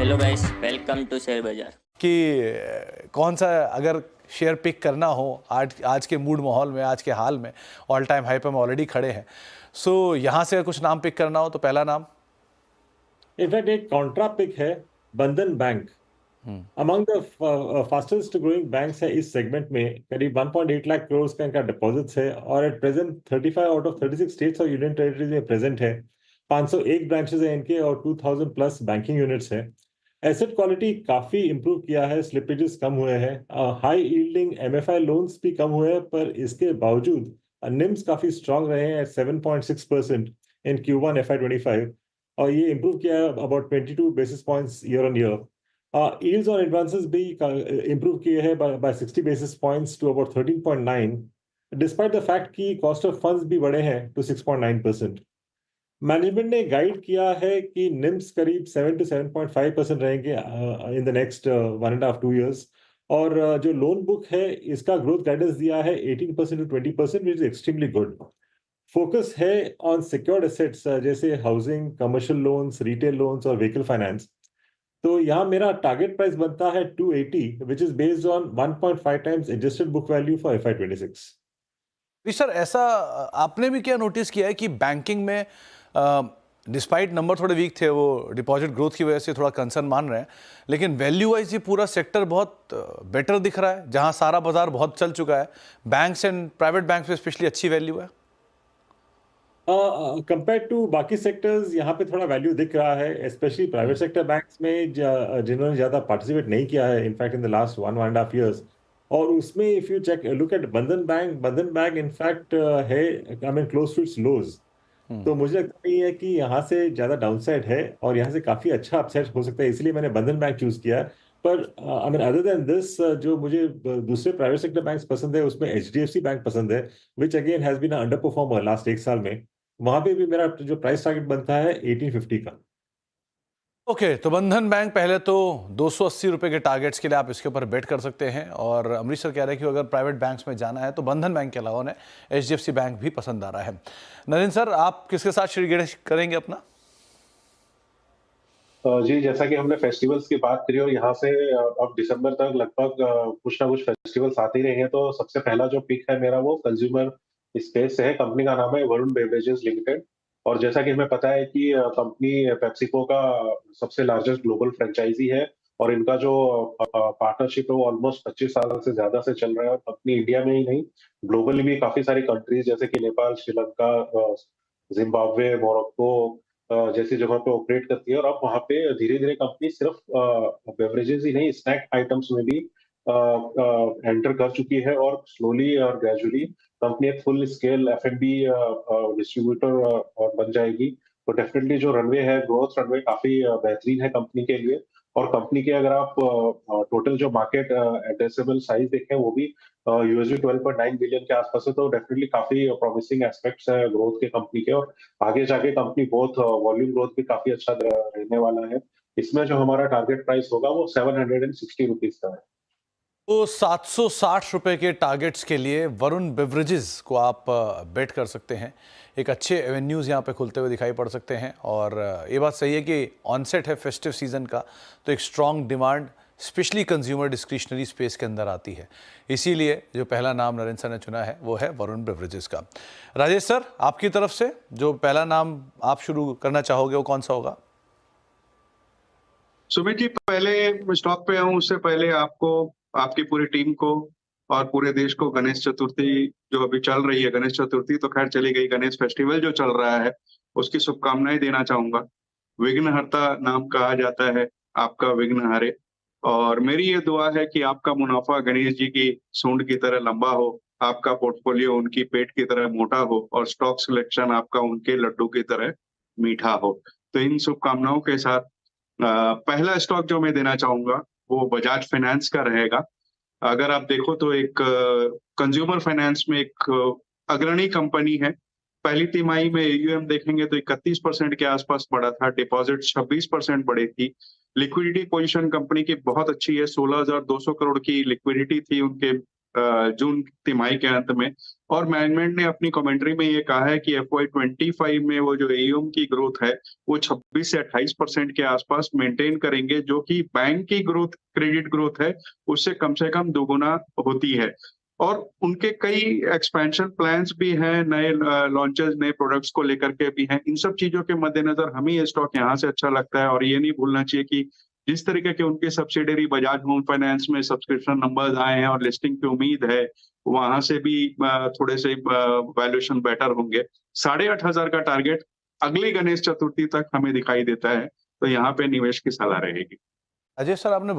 Hello guys, welcome to share Bazaar. कि कौन सा अगर शेयर पिक करना हो आज के मूड माहौल में, आज के हाल में ऑल टाइम हाई पे हम ऑलरेडी खड़े हैं। सो यहाँ से अगर कुछ नाम पिक करना हो तो पहला नाम इनफैक्ट एक कॉन्ट्रा पिक है बंधन bank. Among the fastest growing banks है इस सेगमेंट में। करीब 1.8 लाख करोड़ का इनका डिपॉजिट्स है और at present 35 out of 36 states और यूनियन टेरिटरीज में प्रेजेंट है। 501 ब्रांचेस हैं इनके और 2000 प्लस बैंकिंग यूनिट्स हैं। एसेट क्वालिटी काफी इंप्रूव किया है, स्लिपेजेस कम हुए हैं, हाई यील्डिंग एमएफआई लोन्स भी कम हुए हैं, पर इसके बावजूद निम्स काफी स्ट्रांग रहे हैं 7.6% इन Q1 FY25 और ये इंप्रूव किया है about 22 basis points year on year. Yields on advances भी improve किए हैं by 60 basis points to about 13.9, despite the fact कि cost of funds भी बढ़े हैं to 6.9%. मैनेजमेंट ने गाइड किया है कि निम्स करीब 7 to 7.5% रहेंगे in the next 1.5-2 years और जो लोन बुक है इसका ग्रोथ गाइडेंस दिया है 18% to 20%, which is extremely good. Focus है ऑन सिक्योर्ड एसेट्स जैसे housing, commercial loans, retail loans और व्हीकल फाइनेंस। तो यहाँ मेरा टारगेट प्राइस बनता है 280, which is based on 1.5 times adjusted book value for FY26। Sir ऐसा आपने भी क्या नोटिस किया है कि बैंकिंग में डिस्पाइट नंबर थोड़े वीक थे, वो डिपॉजिट ग्रोथ की वजह से थोड़ा कंसर्न मान रहे हैं, लेकिन वैल्यू वाइज ये पूरा सेक्टर बहुत बेटर दिख रहा है, जहां सारा बाजार बहुत चल चुका है, बैंक्स एंड प्राइवेट बैंक्स में स्पेशली अच्छी वैल्यू है। कंपेयर टू बाकी सेक्टर्स यहाँ पे थोड़ा वैल्यू दिख रहा है, स्पेशली प्राइवेट सेक्टर बैंक्स में जिन्होंने ज्यादा पार्टिसिपेट नहीं किया है in fact in the last 1.5 years। और उसमें if you check look at Bandhan bank in fact है I mean close to its lows. तो मुझे लगता नहीं है कि यहाँ से ज्यादा डाउनसाइड है और यहाँ से काफी अच्छा अपसाइड हो सकता है, इसलिए मैंने बंधन बैंक चूज किया है। पर I mean other than this जो मुझे दूसरे प्राइवेट सेक्टर बैंक्स पसंद है उसमें HDFC बैंक पसंद है, which again has been under performer last 1 साल में। वहां पे भी मेरा जो प्राइस टारगेट बनता है 1850 का। ओके, तो बंधन बैंक पहले तो 280 रुपए के टारगेट्स के लिए आप इसके ऊपर बेट कर सकते हैं और अमरीश सर कह रहे हैं कि अगर प्राइवेट बैंक्स में जाना है तो बंधन बैंक के अलावा उन्हें HDFC बैंक भी पसंद आ रहा है। नरेंद्र सर, आप किसके साथ श्रीगणेश करेंगे अपना? जी, जैसा कि हमने फेस्टिवल्स की बात करी और यहाँ से अब दिसंबर तक लगभग कुछ ना कुछ फेस्टिवल्स आते ही रहेंगे, तो सबसे पहला जो पिक है मेरा वो कंज्यूमर स्पेस से है। कंपनी का नाम है वरुण बेवरेजेस लिमिटेड और जैसा कि हमें पता है कि कंपनी पेप्सिको का सबसे लार्जेस्ट ग्लोबल फ्रेंचाइजी है और इनका जो पार्टनरशिप है वो ऑलमोस्ट 25 साल से ज्यादा से चल रहा है और कंपनी इंडिया में ही नहीं ग्लोबली भी काफी सारी कंट्रीज जैसे कि नेपाल, श्रीलंका, जिम्बाब्वे, मोरक्को जैसी जगह पे ऑपरेट करती है और अब वहाँ पे धीरे धीरे कंपनी सिर्फ बेवरेजेस ही नहीं स्नैक आइटम्स में भी एंटर कर चुकी है और स्लोली और ग्रेजुअली कंपनी एक फुल स्केल F&B डिस्ट्रीब्यूटर बन जाएगी। तो डेफिनेटली जो रनवे है, ग्रोथ रनवे काफी बेहतरीन है कंपनी के लिए और कंपनी के अगर आप टोटल जो मार्केट एड्रेसेबल साइज देखें वो भी USD 12.9 बिलियन के आसपास है। तो डेफिनेटली काफी प्रॉमिसिंग एस्पेक्ट्स है ग्रोथ के कंपनी के और आगे जाके कंपनी बहुत वॉल्यूम ग्रोथ भी काफी अच्छा रहने वाला है। इसमें जो हमारा टारगेट प्राइस होगा वो 760 रुपीज का है। तो 760 रुपए के टारगेट्स के लिए वरुण बेवरेजेस को आप बेट कर सकते हैं। एक अच्छे एवेन्यूज़ यहाँ पे खुलते हुए दिखाई पड़ सकते हैं और ये बात सही है कि ऑनसेट है फेस्टिव सीजन का, तो एक strong demand specially consumer discretionary space के अंदर आती है। इसीलिए जो पहला नाम नरेंद्र सर ने चुना है वो है वरुण बेवरेजेस का। राजेश सर, आपकी तरफ से जो पहला नाम आप शुरू करना चाहोगे वो कौन सा होगा? सुमित जी, पहले स्टॉक पे आऊं उससे पहले आपको, आपकी पूरी टीम को और पूरे देश को गणेश चतुर्थी जो अभी चल रही है, गणेश चतुर्थी तो खैर चली गई, गणेश फेस्टिवल जो चल रहा है उसकी शुभकामनाएं देना चाहूंगा। विघ्नहर्ता नाम कहा जाता है, आपका विघ्न हरे और मेरी ये दुआ है कि आपका मुनाफा गणेश जी की सूंड की तरह लंबा हो, आपका पोर्टफोलियो उनकी पेट की तरह मोटा हो और स्टॉक सिलेक्शन आपका उनके लड्डू की तरह मीठा हो। तो इन शुभकामनाओं के साथ पहला स्टॉक जो मैं देना चाहूंगा वो बजाज फाइनेंस का रहेगा। अगर आप देखो तो एक कंज्यूमर फाइनेंस में एक अग्रणी कंपनी है। पहली तिमाही में AUM देखेंगे तो 31% के आसपास बढ़ा था, डिपॉजिट 26% बढ़ी थी। लिक्विडिटी पोजीशन कंपनी की बहुत अच्छी है, 16,200 करोड़ की लिक्विडिटी थी उनके जून तिमाही के अंत में। और मैनेजमेंट ने अपनी कमेंट्री में ये कहा है कि FY25 में वो जो AUM की ग्रोथ है वो 26 से 28% के आसपास मेंटेन करेंगे, जो कि बैंक की ग्रोथ, क्रेडिट ग्रोथ है उससे कम से कम दोगुना होती है। और उनके कई एक्सपेंशन प्लान्स भी हैं, नए लॉन्चेस, नए प्रोडक्ट्स को लेकर के भी हैं। इन सब चीजों के मद्देनजर हमें ये स्टॉक यहाँ से अच्छा लगता है। और ये नहीं भूलना चाहिए कि जिस तरीके के उनके सब्सिडरी बजाज होम फाइनेंस में सब्सक्रिप्शन नंबर्स आए हैं और लिस्टिंग की उम्मीद है, वहां से भी थोड़े से वैल्यूएशन बेटर होंगे। 8,500 का टारगेट अगली गणेश चतुर्थी तक हमें दिखाई देता है, तो यहाँ पे निवेश की सलाह रहेगी। अजय सर, आपने